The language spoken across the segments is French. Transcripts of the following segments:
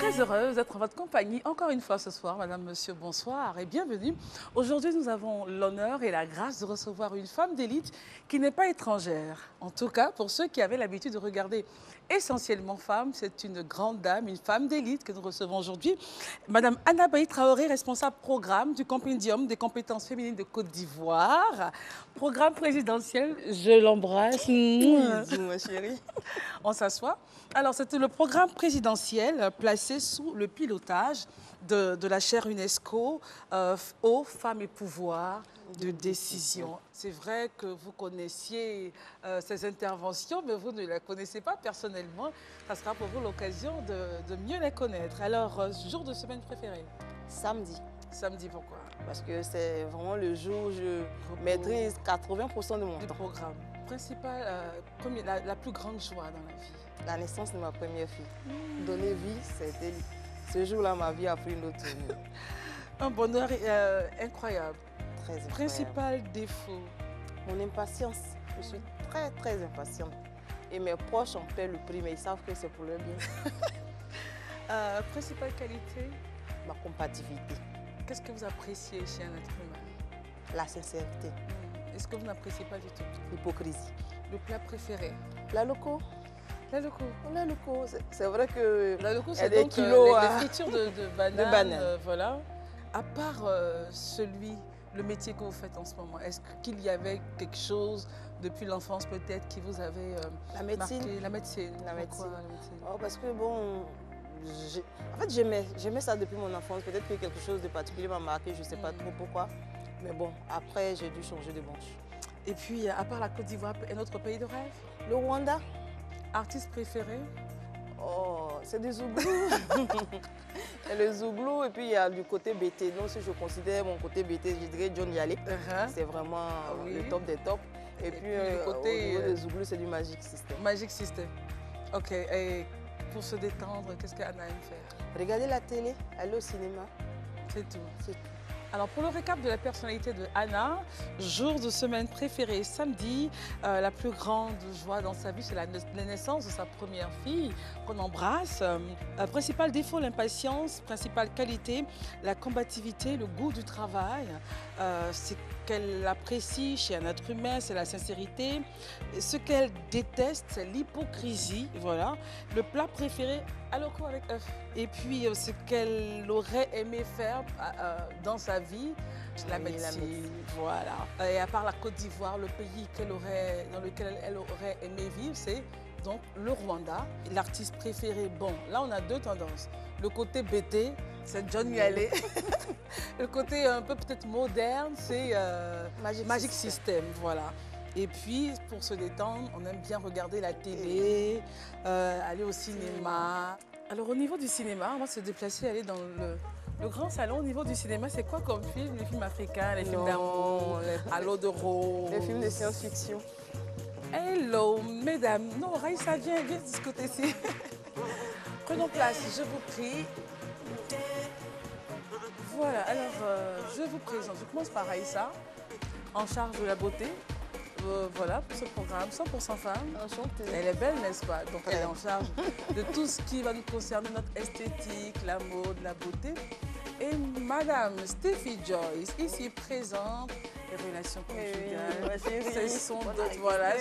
très heureuse d'être en votre compagnie encore une fois ce soir. Madame, monsieur, bonsoir et bienvenue. Aujourd'hui, nous avons l'honneur et la grâce de recevoir une femme d'élite qui n'est pas étrangère. En tout cas, pour ceux qui avaient l'habitude de regarder essentiellement femmes, c'est une grande dame, une femme d'élite que nous recevons aujourd'hui. Madame Anna Bailly Traoré, responsable programme du Compendium des compétences féminines de Côte d'Ivoire. Programme présidentiel, je l'embrasse. Bisous, ma chérie. On s'assoit. Alors, c'était le programme présidentiel placé sous le pilotage de la chaire UNESCO aux femmes et pouvoir de décision. C'est vrai que vous connaissiez ces interventions, mais vous ne les connaissez pas personnellement. Ça sera pour vous l'occasion de mieux les connaître. Alors, jour de semaine préféré? Samedi. Samedi, pourquoi? Parce que c'est vraiment le jour où je maîtrise 80% de mon Du temps. programme. Principal, la plus grande joie dans la vie? La naissance de ma première fille. Donner vie, c'était ce jour-là, ma vie a pris une autre tournure. Un bonheur incroyable. Très incroyable. Principal défaut? Mon impatience. Je suis très, très impatiente. Et mes proches en paient le prix, mais ils savent que c'est pour leur bien. Principale qualité? Ma compatibilité. Qu'est-ce que vous appréciez chez un être humain? La sincérité. Est-ce que vous n'appréciez pas du tout? L'hypocrisie. Le plat préféré? La loco. La loco. La loco. C'est vrai que La loco, il y c'est a des donc kilos les fritures de bananes. de bananes. Voilà. À part le métier que vous faites en ce moment, est-ce qu'il y avait quelque chose depuis l'enfance peut-être qui vous avait La médecine. marqué? La médecine. La Pourquoi médecine. la médecine? Oh, parce que bon, en fait j'aimais ça depuis mon enfance. Peut-être que quelque chose de particulier m'a marqué, je ne sais pas trop pourquoi. Mais bon, après j'ai dû changer de branche. Et puis, à part la Côte d'Ivoire, un autre pays de rêve? Le Rwanda, Artiste préféré? oh, c'est des Zouglous. Il y a le Zouglou et puis il y a du côté BT. Donc si je considère mon côté BT, je dirais John Yale. C'est vraiment Oui. le top des tops. Et puis du côté, au niveau des Zouglous, c'est du Magic System. Magic System. Ok. Et pour se détendre, qu'est-ce qu'Anna aime faire? Regarder la télé, aller au cinéma, C'est tout. c'est tout. Alors pour le récap de la personnalité de Anna, jour de semaine préféré samedi, la plus grande joie dans sa vie, c'est la naissance de sa première fille qu'on embrasse. Principal défaut, l'impatience. Principale qualité, la combativité, le goût du travail. Ce qu'elle apprécie chez un être humain, c'est la sincérité. Ce qu'elle déteste, c'est l'hypocrisie. Voilà. Le plat préféré, aloco avec œuf. Et puis ce qu'elle aurait aimé faire dans sa vie, la Oui, médecine. la médecine. Voilà. Et à part la Côte d'Ivoire, le pays dans lequel elle aurait aimé vivre, c'est donc le Rwanda. L'artiste préféré, bon, là on a deux tendances. Le côté BT, c'est John Yale. Le côté un peu peut-être moderne, c'est Magic System. Voilà. Et puis, pour se détendre, on aime bien regarder la télé, aller au cinéma. Alors, au niveau du cinéma, on va se déplacer, aller dans le grand salon. Au niveau du cinéma, c'est quoi comme film? Les films africains, les films d'amour, à l'eau de rose? Les films de science-fiction. Hello, mesdames. Non, Raïssa, viens de ce côté-ci. Prenons place, je vous prie. Voilà, alors, je vous présente. Je commence par Raïssa, en charge de la beauté. Voilà, pour ce programme, 100% femme. Enchantée. Elle est belle, n'est-ce pas? Donc elle est en charge de tout ce qui va nous concerner, notre esthétique, la mode, la beauté. Et Madame Steffi Joyce, ici présente, les relations conjugales. C'est son, voilà,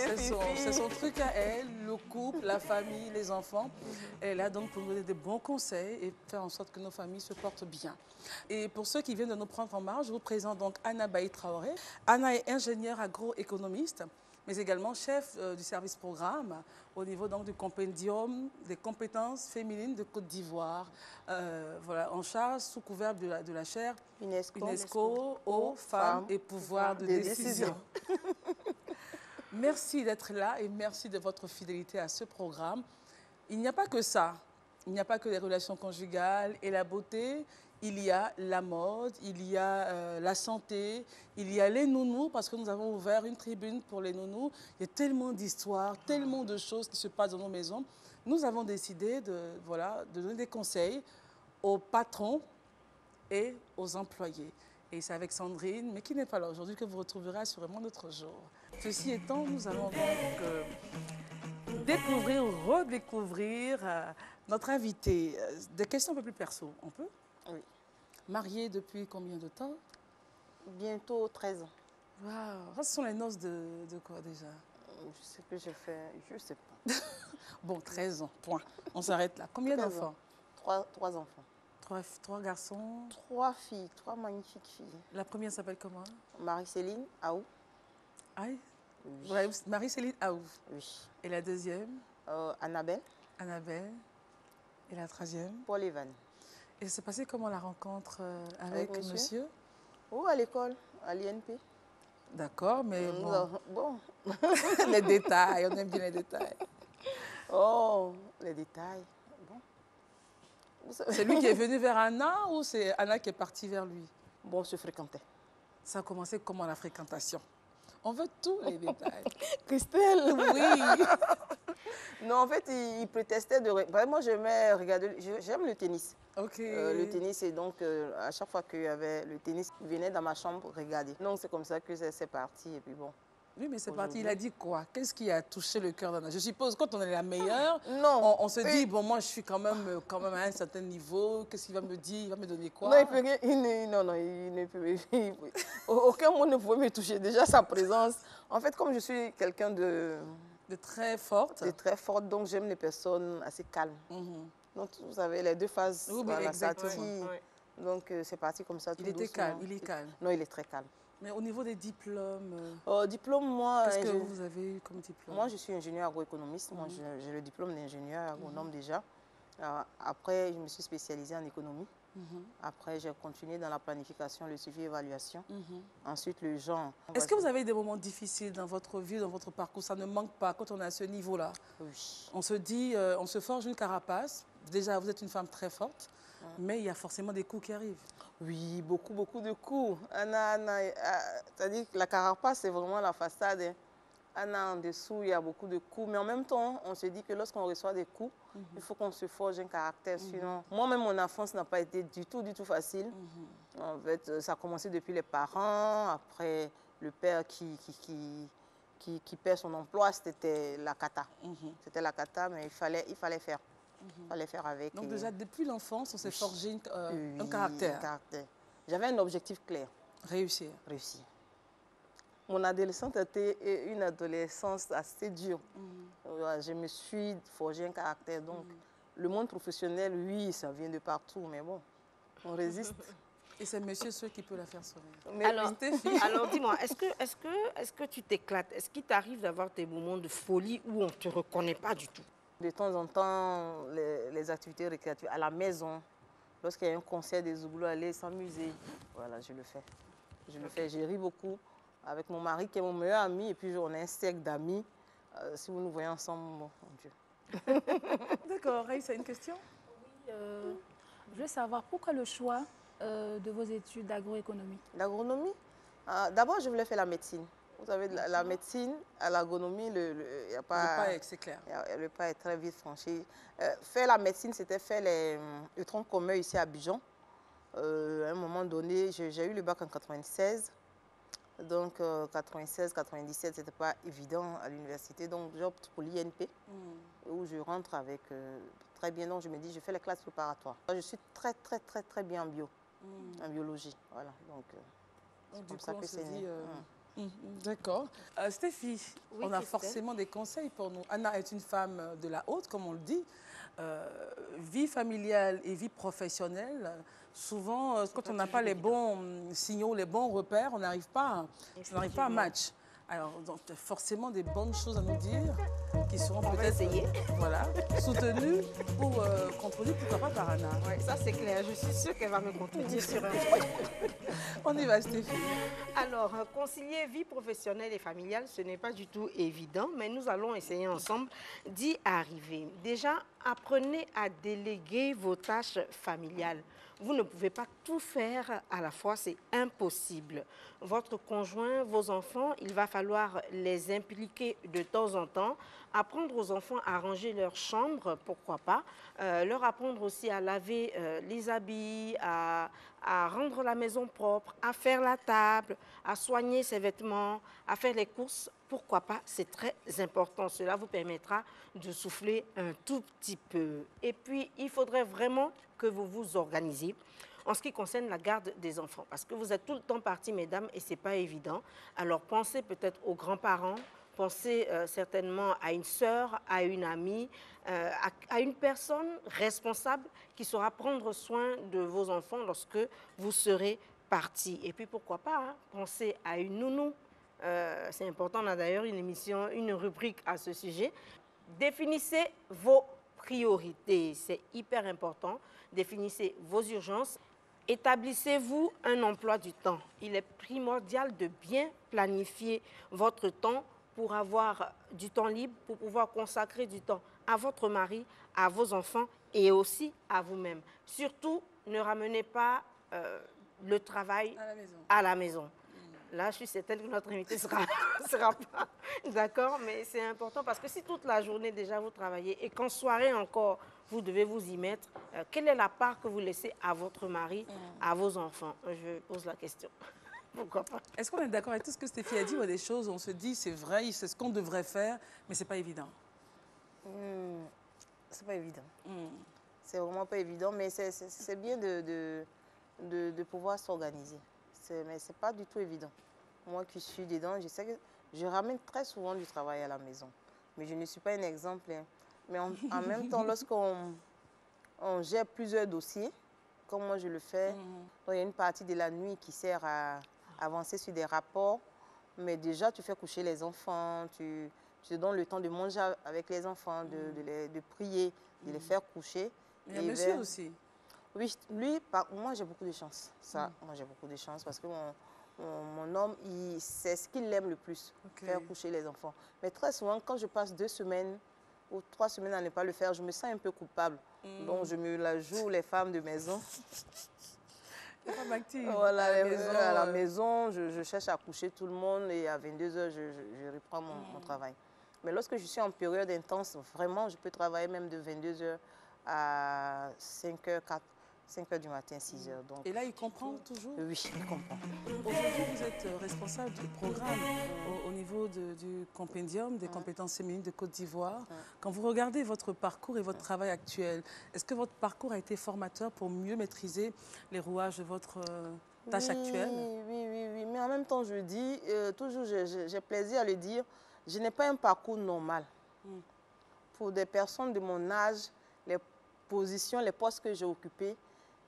c'est son truc à elle, le couple, la famille, les enfants. Elle est là donc pour nous donner des bons conseils et faire en sorte que nos familles se portent bien. Et pour ceux qui viennent de nous prendre en marge, je vous présente donc Anna Bailly Traoré. Anna est ingénieure agroéconomiste, mais également chef du service programme au niveau donc du Compendium des compétences féminines de Côte d'Ivoire. Voilà, en charge sous couvert de la chaire UNESCO aux femmes et pouvoir de décision. Merci d'être là et merci de votre fidélité à ce programme. Il n'y a pas que ça. Il n'y a pas que les relations conjugales et la beauté. Il y a la mode, il y a la santé, il y a les nounous, parce que nous avons ouvert une tribune pour les nounous. Il y a tellement d'histoires, tellement de choses qui se passent dans nos maisons. Nous avons décidé de donner des conseils aux patrons et aux employés. Et c'est avec Sandrine, mais qui n'est pas là aujourd'hui, que vous retrouverez assurément notre jour. Ceci étant, nous allons donc découvrir, redécouvrir Notre invité, des questions un peu plus perso, on peut? Oui. Mariée depuis combien de temps? Bientôt 13 ans. Waouh, ce sont les noces de quoi déjà? Je sais que j'ai fait, je sais pas. Bon, 13 ans, point. On s'arrête là. Combien d'enfants? Trois enfants. Trois garçons? 3 filles, 3 magnifiques filles. La première s'appelle comment? Marie-Céline, Aou. Aïe. Oui. Ouais, Marie-Céline Aouf. Oui. Et la deuxième? Annabelle. Annabelle. Et la troisième? Paul Evan. Et ça s'est passé comment la rencontre avec monsieur? Oh, à l'école, à l'INP. D'accord, mais bon. Les détails, on aime bien les détails. Oh, les détails. Bon. C'est lui qui est venu vers Anna ou c'est Anna qui est partie vers lui? Bon, on se fréquentait. Ça a commencé comment la fréquentation? On veut tous les détails. Christelle. Oui. Non, en fait, il prétestait de... Moi, j'aimais regarder... J'aime le tennis. Ok. Le tennis, et donc, à chaque fois qu'il y avait le tennis, il venait dans ma chambre regarder. Donc, c'est comme ça que c'est parti. Et puis bon. Oui, mais c'est parti. Il a dit quoi? Qu'est-ce qui a touché le cœur d'Anna? Je suppose, quand on est la meilleure, non. On se dit, bon, moi, je suis quand même à un certain niveau. Qu'est-ce qu'il va me dire? Il va me donner quoi? Non, il peut rien. Il ne peut... Aucun mot ne pouvait me toucher. Déjà, sa présence. En fait, comme je suis quelqu'un de très forte. De très forte, donc j'aime les personnes assez calmes. Donc, vous savez, les deux phases, oui, voilà, ça exactement. tire. Oui. Donc, c'est parti comme ça, tout doucement. Calme, il est calme. Non, il est très calme. Mais au niveau des diplômes... diplôme, moi... Qu'est-ce que vous avez eu comme diplôme? Moi, je suis ingénieur agroéconomiste. Moi, j'ai le diplôme d'ingénieur agronome déjà. Après, je me suis spécialisée en économie. Après, j'ai continué dans la planification, le suivi et l'évaluation. Ensuite, le genre. Est-ce que vous avez des moments difficiles dans votre vie, dans votre parcours? Ça ne manque pas quand on est à ce niveau-là? Oui. On se dit, on se forge une carapace. Déjà, vous êtes une femme très forte, mais il y a forcément des coups qui arrivent. Oui, beaucoup de coups. Anna, c'est-à-dire que la carapace, c'est vraiment la façade. Hein. Anna, en dessous, il y a beaucoup de coups. Mais en même temps, on se dit que lorsqu'on reçoit des coups, il faut qu'on se forge un caractère. Sinon, moi-même, mon enfance n'a pas été du tout facile. En fait, ça a commencé depuis les parents. Après, le père qui perd son emploi, c'était la cata. C'était la cata, mais il fallait faire. Il fallait faire avec. Donc déjà, depuis l'enfance, on s'est forgé un caractère. J'avais un objectif clair. Réussir. Réussir. Mon adolescence a été une adolescence assez dure. Je me suis forgé un caractère. Donc, le monde professionnel, oui, ça vient de partout, mais bon, on résiste. Et c'est monsieur Seul qui peut la faire sourire. Mais alors dis-moi, est-ce que tu t'éclates? Est-ce qu'il t'arrive d'avoir des moments de folie où on ne te reconnaît pas du tout? De temps en temps, les activités récréatives à la maison, lorsqu'il y a un concert des Zouglous, aller s'amuser, voilà, je le fais. Je ris beaucoup avec mon mari qui est mon meilleur ami, et puis on a un cercle d'amis. Si vous nous voyez ensemble, bon, mon Dieu. D'accord, Raïssa, une question? Oui, je veux savoir pourquoi le choix de vos études d'agroéconomie? L'agronomie? D'abord, je voulais faire la médecine. Vous savez, la médecine, à l'agronomie, il n'y a pas... Le pas, c'est clair. Le pas est très vite franchi. Faire la médecine, c'était faire le tronc commun ici à Abidjan. À un moment donné, j'ai eu le bac en 96. Donc, 96, 97, ce n'était pas évident à l'université. Donc, j'opte pour l'INP, où je rentre avec très bien. Donc, je me dis, je fais les classes préparatoires. Je suis très bien en bio, en biologie. Voilà. Donc c'est comme ça que c'est né. D'accord. Stéphie, oui, on a forcément des conseils pour nous. Anna est une femme de la haute, comme on le dit. Vie familiale et vie professionnelle, souvent, quand on n'a pas les bons signaux, les bons repères, on n'arrive pas à match. Alors, donc, forcément des bonnes choses à nous dire qui seront peut-être soutenues ou contrôlées, pourquoi pas par Anna. Oui, ça c'est clair. Je suis sûre qu'elle va me contredire sur un point. On y va, Stéphie. Alors, concilier vie professionnelle et familiale, ce n'est pas du tout évident, mais nous allons essayer ensemble d'y arriver. Déjà, apprenez à déléguer vos tâches familiales. Vous ne pouvez pas tout faire à la fois, c'est impossible. Votre conjoint, vos enfants, il va falloir les impliquer de temps en temps apprendre aux enfants à ranger leur chambre, pourquoi pas. Leur apprendre aussi à laver les habits, à rendre la maison propre, à faire la table, à soigner ses vêtements, à faire les courses, pourquoi pas, c'est très important. Cela vous permettra de souffler un tout petit peu. Et puis, il faudrait vraiment que vous vous organisiez en ce qui concerne la garde des enfants. Parce que vous êtes tout le temps partis, mesdames, et ce n'est pas évident. Alors, pensez peut-être aux grands-parents, pensez certainement à une sœur, à une amie, à une personne responsable qui saura prendre soin de vos enfants lorsque vous serez partis. Et puis, pourquoi pas, hein, pensez à une nounou. C'est important, on a d'ailleurs une émission, une rubrique à ce sujet. Définissez vos priorités, c'est hyper important. Définissez vos urgences. Établissez-vous un emploi du temps. Il est primordial de bien planifier votre temps pour avoir du temps libre, pour pouvoir consacrer du temps à votre mari, à vos enfants et aussi à vous-même. Surtout, ne ramenez pas le travail à la maison. Là, je suis certaine que notre invité sera pas d'accord, mais c'est important parce que si toute la journée déjà vous travaillez et qu'en soirée encore, vous devez vous y mettre, quelle est la part que vous laissez à votre mari, à vos enfants? Je pose la question. Pourquoi pas? Est-ce qu'on est d'accord avec tout ce que Stéphie a dit? Il y a des choses, on se dit, c'est vrai, c'est ce qu'on devrait faire, mais ce n'est pas évident. C'est pas évident. C'est vraiment pas évident, mais c'est bien de pouvoir s'organiser. Mais ce n'est pas du tout évident. Moi qui suis dedans, je sais que je ramène très souvent du travail à la maison. Mais je ne suis pas un exemple. Hein. Mais en même temps, lorsqu'on gère plusieurs dossiers, comme moi je le fais, donc il y a une partie de la nuit qui sert à avancer sur des rapports. Mais déjà, tu fais coucher les enfants, tu te donnes le temps de manger avec les enfants, de prier, de les faire coucher. Il y a monsieur aussi. Oui, lui, moi j'ai beaucoup de chance. Moi j'ai beaucoup de chance parce que mon homme, c'est ce qu'il aime le plus, faire coucher les enfants. Mais très souvent, quand je passe 2 semaines ou 3 semaines à ne pas le faire, je me sens un peu coupable. Donc je me la joue les femmes de maison. Les femmes actives. Voilà, à la maison, je cherche à coucher tout le monde et à 22 h, je reprends mon travail. Mais lorsque je suis en période intense, vraiment, je peux travailler même de 22 h à 5 h du matin, 6 h. Donc, et là, il comprend toujours? Oui, il comprend. Aujourd'hui, vous êtes responsable du programme au niveau du compendium des compétences féminines de Côte d'Ivoire. Quand vous regardez votre parcours et votre travail actuel, est-ce que votre parcours a été formateur pour mieux maîtriser les rouages de votre tâche actuelle? Oui. Mais en même temps, je dis, toujours j'ai plaisir à le dire, je n'ai pas un parcours normal. Pour des personnes de mon âge, les positions, les postes que j'ai occupés,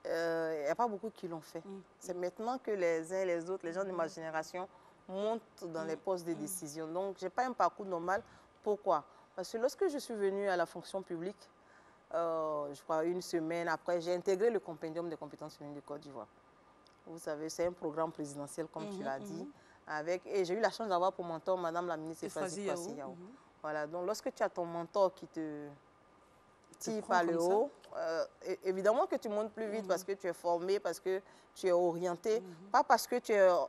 il n'y a pas beaucoup qui l'ont fait. C'est maintenant que les uns et les autres, les gens de ma génération, montent dans les postes de décision. Donc, je n'ai pas un parcours normal. Pourquoi? Parce que lorsque je suis venue à la fonction publique, je crois 1 semaine après, j'ai intégré le compendium des compétences féminines de Côte d'Ivoire. Vous savez, c'est un programme présidentiel, comme tu l'as dit. Et j'ai eu la chance d'avoir pour mentor Madame la ministre Efrazi Yao. Voilà, donc lorsque tu as ton mentor qui te tire par le haut, évidemment que tu montes plus vite parce que tu es formé, parce que tu es orienté, pas parce que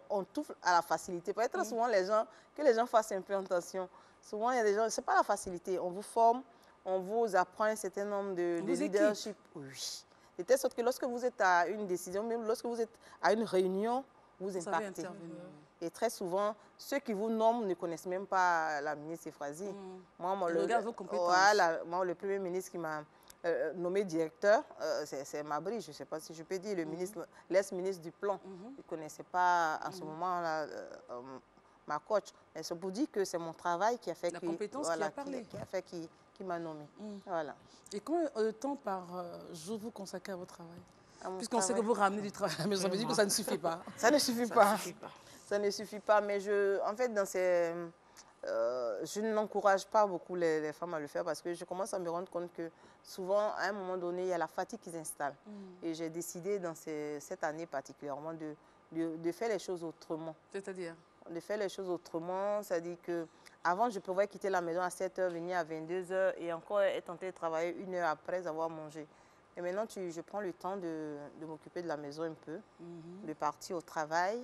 on touche à la facilité. Peut-être souvent que les gens fassent un peu attention. Souvent, il y a des gens, ce n'est pas la facilité. On vous forme, on vous apprend un certain nombre de leadership. Oui. De telle sorte que lorsque vous êtes à une décision, même lorsque vous êtes à une réunion, vous impactez. Et très souvent, ceux qui vous nomment ne connaissent même pas la ministre Efrazi. Moi, regarde vos compétences. Voilà, moi, le premier ministre qui m'a nommé directeur, c'est Mabri, je ne sais pas si je peux dire, l'ex-ministre du plan. Il ne connaissait pas à ce moment-là ma coach. Mais c'est pour dire que c'est mon travail qui a fait qui m'a nommé. Voilà. Et combien de temps par jour vous consacrez à votre travail? Puisqu'on sait que vous ramenez du travail à la maison, ça veut dire que ça ne suffit pas. Ça ne suffit pas. Ça ne suffit pas, mais en fait, je n'encourage pas beaucoup les femmes à le faire parce que je commence à me rendre compte que souvent, à un moment donné, il y a la fatigue qui s'installe. Et j'ai décidé dans cette année particulièrement de faire les choses autrement. C'est-à-dire? De faire les choses autrement, c'est-à-dire qu'avant, je pouvais quitter la maison à 7 h, venir à 22 h et encore être tentée de travailler 1 heure après avoir mangé. Et maintenant, je prends le temps de m'occuper de la maison un peu, de partir au travail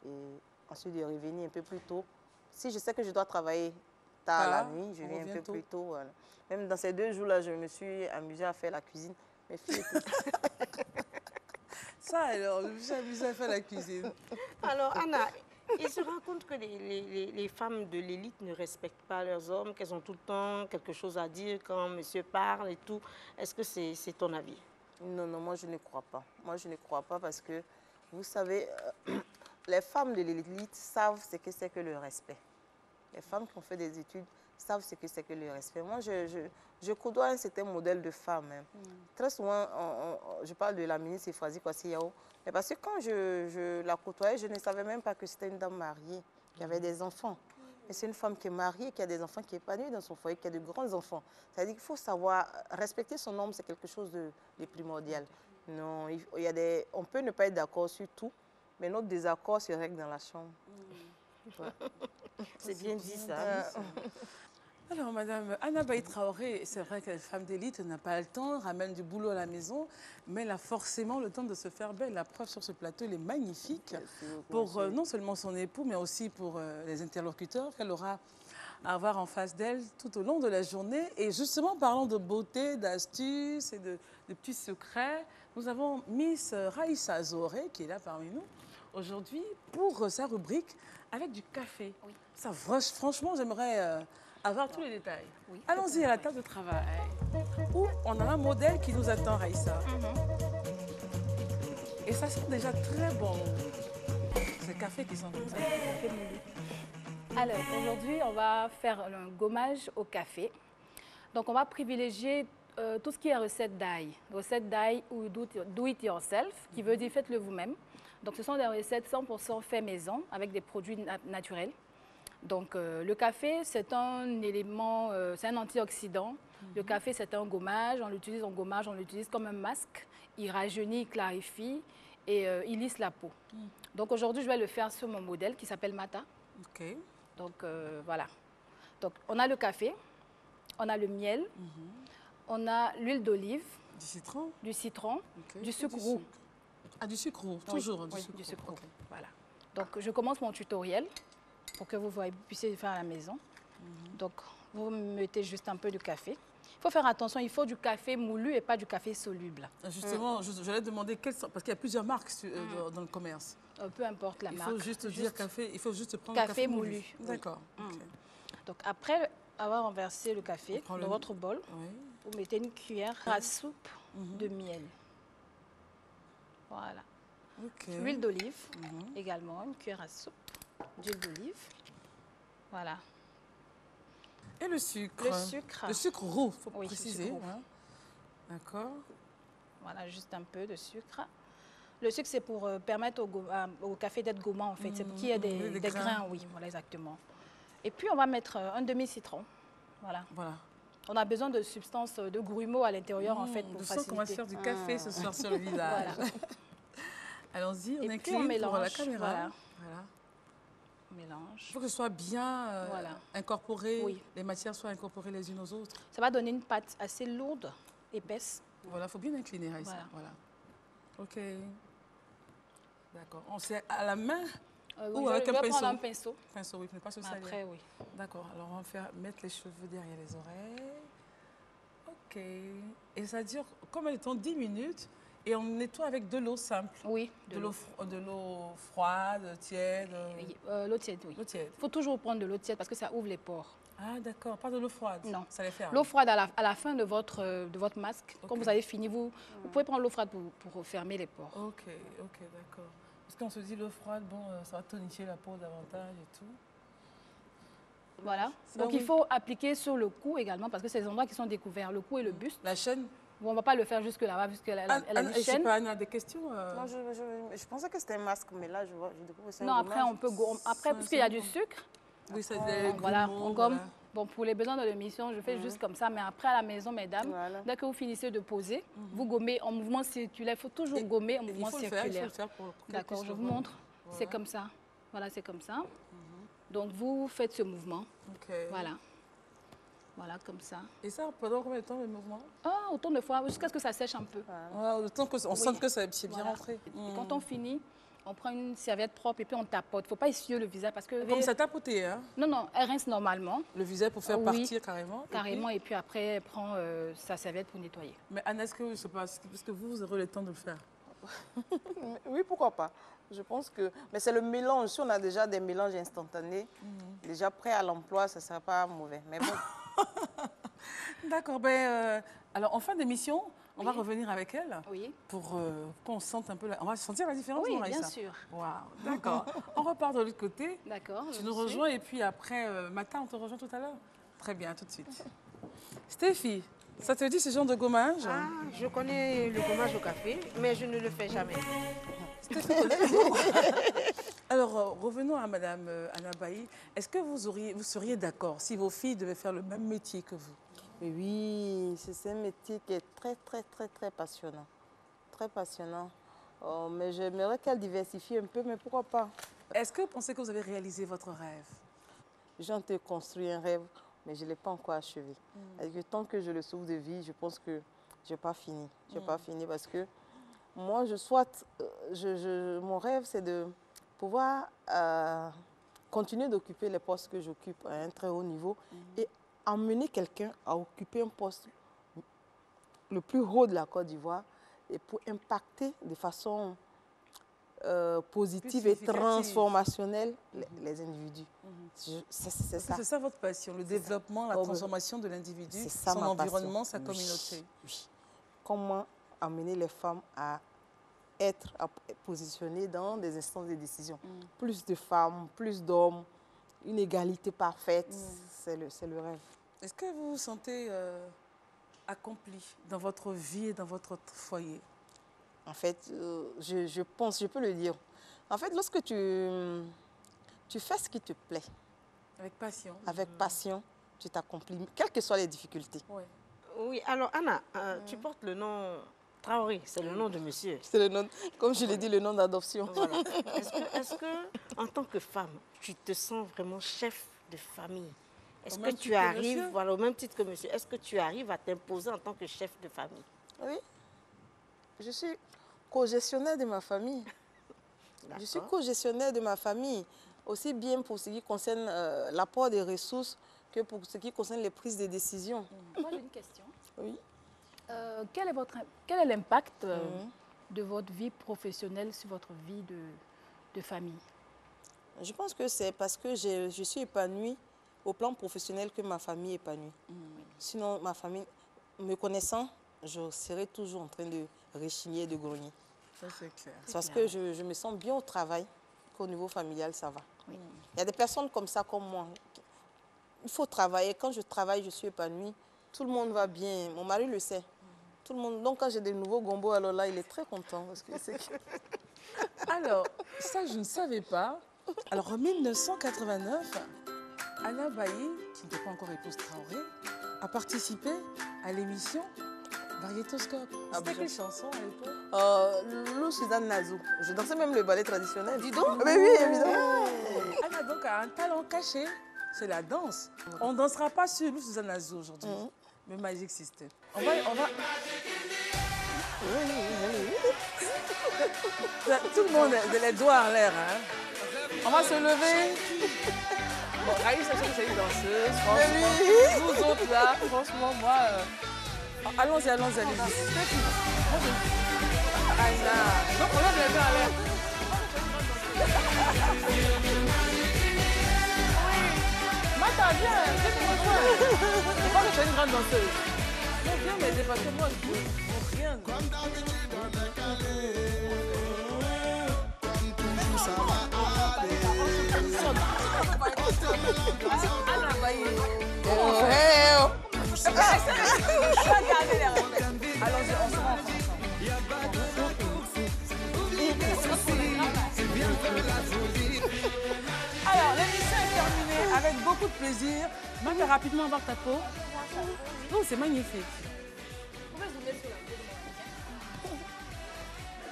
et ensuite de revenir un peu plus tôt. Si je sais que je dois travailler tard la tard, nuit, je on viens un revient peu tôt. plus tôt. Voilà. Même dans ces 2 jours-là, je me suis amusée à faire la cuisine. Mes filles, Ça alors, je me suis amusée à faire la cuisine. Alors, Anna, il se raconte que les femmes de l'élite ne respectent pas leurs hommes, qu'elles ont tout le temps quelque chose à dire quand monsieur parle et tout. Est-ce que c'est ton avis? non, non, moi je ne crois pas. Moi je ne crois pas parce que, vous savez, les femmes de l'élite savent ce que c'est que le respect. Les femmes qui ont fait des études savent ce que c'est que le respect. Moi, je côtoie un certain modèle de femme. Hein. Très souvent, je parle de la ministre Efrazi Kwasi-Yao, mais parce que quand je la côtoyais, je ne savais même pas que c'était une dame mariée, qui avait des enfants. Mais c'est une femme qui est mariée, qui a des enfants, qui est épanouie dans son foyer, qui a de grands enfants. C'est-à-dire qu'il faut savoir respecter son homme, c'est quelque chose de primordial. Non, il y a on peut ne pas être d'accord sur tout, mais notre désaccord se règle dans la chambre. Ouais. C'est bien dit ça. Alors, Madame Anna Baï Traoré, c'est vrai qu'elle est femme d'élite, n'a pas le temps, ramène du boulot à la maison, mais elle a forcément le temps de se faire belle. La preuve sur ce plateau, elle est magnifique pour non seulement son époux, mais aussi pour les interlocuteurs qu'elle aura à avoir en face d'elle tout au long de la journée. Et justement, parlant de beauté, d'astuces et de petits secrets, nous avons Miss Raïssa Zoré, qui est là parmi nous aujourd'hui, pour sa rubrique avec du café. Oui. Ça, franchement, j'aimerais avoir tous les détails. Oui, Allons-y à la table de travail, où on a un modèle qui nous attend, Raïssa. Et ça sent déjà très bon. C'est le café qui sent comme ça. Alors, aujourd'hui, on va faire un gommage au café. Donc, on va privilégier tout ce qui est recette d'ail. Recette d'ail ou do it yourself, qui veut dire faites-le vous-même. Donc, ce sont des recettes 100% fait maison avec des produits naturels. Donc, le café, c'est un élément, c'est un antioxydant. Le café, c'est un gommage. On l'utilise en gommage, on l'utilise comme un masque. Il rajeunit, il clarifie et il lisse la peau. Donc, aujourd'hui, je vais le faire sur mon modèle qui s'appelle Mata. OK. Donc, voilà. Donc, on a le café, on a le miel, on a l'huile d'olive, Du citron, du citron, OK. du sucre roux. Ah, du sucre roux, Oui, toujours oui, du sucre roux. roux. Voilà. Donc, je commence mon tutoriel pour que vous puissiez le faire à la maison. Donc, vous mettez juste un peu de café. Il faut faire attention, il faut du café moulu et pas du café soluble. Justement, j'allais demander quelles sont, parce qu'il y a plusieurs marques dans le commerce. Peu importe la marque. Il faut juste dire café, il faut juste prendre café moulu. Oui. D'accord. OK. Donc, après avoir renversé le café dans votre bol, Oui. vous mettez une cuillère à soupe de miel. Voilà. OK. L'huile d'olive, également, une cuillère à soupe d'huile d'olive. Voilà. Et le sucre? Le sucre. Le sucre roux, il faut Oui, préciser. sucre roux. Hein. D'accord. Voilà, juste un peu de sucre. Le sucre, c'est pour permettre au café d'être gourmand, en fait. C'est pour qu'il y ait des grains. Oui, voilà, exactement. Et puis, on va mettre un demi-citron. Voilà. Voilà. On a besoin de substances de grumeaux à l'intérieur, en fait, pour Je faciliter. sens qu'on va se faire du café ce soir sur le visage. Voilà. Allons-y, on Et puis, incline on mélange. pour la caméra. Voilà. Voilà. On mélange. Il faut que ce soit bien Voilà. incorporé, Oui. les matières soient incorporées les unes aux autres. Ça va donner une pâte assez lourde, épaisse. Voilà, il faut bien incliner, Raïssa. Voilà. OK. D'accord. On sait à la main Oui, ou avec je un vais pinceau? prendre un pinceau. Pinceau, oui, mais pas se salir. Après, oui. D'accord. Alors, on va mettre les cheveux derrière les oreilles. OK. Et ça dure combien de temps? 10 minutes. Et on nettoie avec de l'eau simple. Oui, De l'eau froide, tiède. Oui, l'eau tiède, oui. L'eau tiède. Il faut toujours prendre de l'eau tiède parce que ça ouvre les pores. Ah, d'accord. Pas de l'eau froide. Non. Ça les ferme. L'eau froide à la fin de votre masque, Ok. quand vous avez fini, vous pouvez prendre l'eau froide pour fermer les pores. OK, d'accord. Parce qu'on se dit l'eau froide, bon, ça va tonifier la peau davantage et tout. Voilà. Ça, Donc oui. il faut appliquer sur le cou également parce que c'est les endroits qui sont découverts, le cou et le buste. La chaîne. Bon, on ne va pas le faire jusque là-bas puisqu'elle a une Je sais chaîne. pas, Anna, des questions Moi, je pensais que c'était un masque, mais là, je découvre que c'est un Non, après, gommage. on peut après, puisqu'il y a du sucre, Oui, c'est donc voilà, on gomme. Bon, pour les besoins de l'émission, je fais juste comme ça, mais après, à la maison, mesdames, Voilà. dès que vous finissez de poser, vous gommez en mouvement circulaire. Il faut toujours gommer en mouvement circulaire. Il faut le faire pour D'accord, je vous montre. C'est comme ça. Voilà, c'est comme ça. Donc, vous faites ce mouvement. OK. Voilà. Voilà, comme ça. Et ça, pendant combien de temps, le mouvement? Ah, autant de fois, jusqu'à ce que ça sèche un peu. Le temps qu'on sente que c'est bien Voilà. rentré. Et quand on finit, On prend une serviette propre et puis on tapote. Il ne faut pas essuyer le visage parce que... Comme ça tapoter, hein? Non, non, elle rince normalement. Le visage pour faire partir carrément? Carrément, et puis après, elle prend sa serviette pour nettoyer. Mais Anna, est-ce que vous aurez le temps de le faire? Oui, pourquoi pas. Je pense que... Mais c'est le mélange. Si on a déjà des mélanges instantanés, déjà prêts à l'emploi, ça ne sera pas mauvais. Mais bon. D'accord. Alors, en fin d'émission, on va revenir avec elle pour qu'on sente un peu... On va sentir la différence, oui, Maïssa. Bien sûr. Wow. D'accord. On repart de l'autre côté. D'accord. Tu nous rejoins et puis après, Matin, on te rejoint tout à l'heure. Très bien, tout de suite. Stéphie, ça te dit ce genre de gommage? Ah, je connais le gommage au café, mais je ne le fais jamais. Alors, revenons à Madame Anna Bailly. Est-ce que vous seriez d'accord si vos filles devaient faire le même métier que vous? Oui, c'est un métier qui est très, très, très, très passionnant. Très passionnant. Oh, mais j'aimerais qu'elle diversifie un peu, mais pourquoi pas? Est-ce que vous pensez que vous avez réalisé votre rêve? J'ai en train de construire un rêve, mais je ne l'ai pas encore achevé. Et que tant que je le souffle de vie, je pense que je n'ai pas fini. Je n'ai pas fini parce que moi, mon rêve, c'est de pouvoir continuer d'occuper les postes que j'occupe à un très haut niveau et emmener quelqu'un à occuper un poste le plus haut de la Côte d'Ivoire et pour impacter de façon positive et transformationnelle les individus. C'est ça. C'est ça votre passion, le développement, la transformation de l'individu, son environnement, sa communauté. Oui. Comment amener les femmes à être positionnées dans des instances de décision. Plus de femmes, plus d'hommes, une égalité parfaite, c'est le rêve. Est-ce que vous vous sentez accompli dans votre vie et dans votre foyer? En fait, je pense, je peux le dire. En fait, lorsque tu fais ce qui te plaît, avec passion, tu t'accomplis, quelles que soient les difficultés. Oui, alors Anna, tu portes le nom Traoré, c'est le nom de monsieur. C'est le nom, comme je l'ai dit, le nom d'adoption. Voilà. Est-ce que, en tant que femme, tu te sens vraiment chef de famille? Est-ce que tu arrives, voilà, au même titre que monsieur, est-ce que tu arrives à t'imposer en tant que chef de famille? Oui. Je suis co-gestionnaire de ma famille. Je suis co-gestionnaire de ma famille, aussi bien pour ce qui concerne l'apport des ressources que pour ce qui concerne les prises de décision. Moi, j'ai une question. Oui. Quel est l'impact de votre vie professionnelle sur votre vie de famille? Je pense que c'est parce que je suis épanouie au plan professionnel que ma famille est épanouie. Sinon, ma famille, me connaissant, je serais toujours en train de rechigner et de grogner. Ça, c'est clair. Parce que je me sens bien au travail, qu'au niveau familial, ça va. Oui. Il y a des personnes comme ça, comme moi. Il faut travailler. Quand je travaille, je suis épanouie. Tout le monde va bien. Mon mari le sait. Tout le monde. Donc, quand j'ai des nouveaux gombos, alors là, il est très content. Parce que Alors, ça, je ne savais pas. Alors, en 1989, Anna Bailly, qui n'était pas encore épouse Traoré, a participé à l'émission Variétoscope. C'était quelle chanson à l'époque? Lou Suzanne Nazou. Je dansais même le ballet traditionnel. Dis donc. Mais oui, évidemment. Anna donc a un talent caché, c'est la danse. On ne dansera pas sur Lou Suzanne Nazou aujourd'hui, mais Magic System. On va... Tout le monde a les doigts en l'air. Hein. On va se lever. Bon, Raïssa, c'est une danseuse. Franchement, nous autres là, franchement, moi... Allons-y, allons-y, allez-y. Anna. Donc, on lève les mains en l'air. Mata, viens, viens me rejoindre. Je crois que tu es une grande danseuse. Non, viens m'aider parce que moi, je ne rien. Anna Bailly. Allons-y, on se rend ensemble. Alors, l'émission est terminée avec beaucoup de plaisir. Mets rapidement voir ta peau. Oh, c'est magnifique.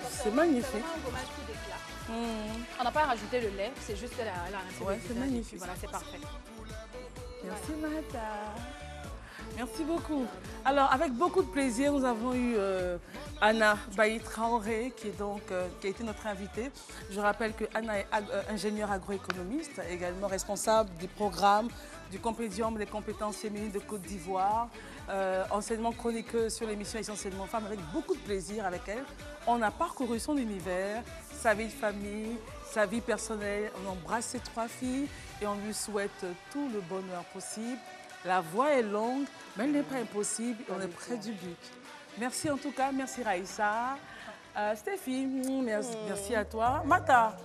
C'est magnifique. On n'a pas rajouté le lait, c'est juste la ouais, c'est magnifique. Voilà, c'est parfait. Merci, Mata. Merci beaucoup. Alors, avec beaucoup de plaisir, nous avons eu Anna Bailly Traoré, qui a été notre invitée. Je rappelle que Anna est ingénieure agroéconomiste, également responsable du programme du Compédium des compétences féminines de Côte d'Ivoire, anciennement chroniqueuse sur l'émission Essentiellement Femmes, avec beaucoup de plaisir avec elle. On a parcouru son univers, sa vie de famille, sa vie personnelle. On embrasse ses 3 filles et on lui souhaite tout le bonheur possible. La voie est longue, mais elle n'est pas impossible et on est près du but. Merci en tout cas, merci Raïssa. Stéphie, merci à toi. Mata,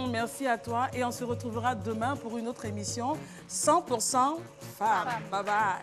merci à toi. Et on se retrouvera demain pour une autre émission 100% femmes. Bye bye.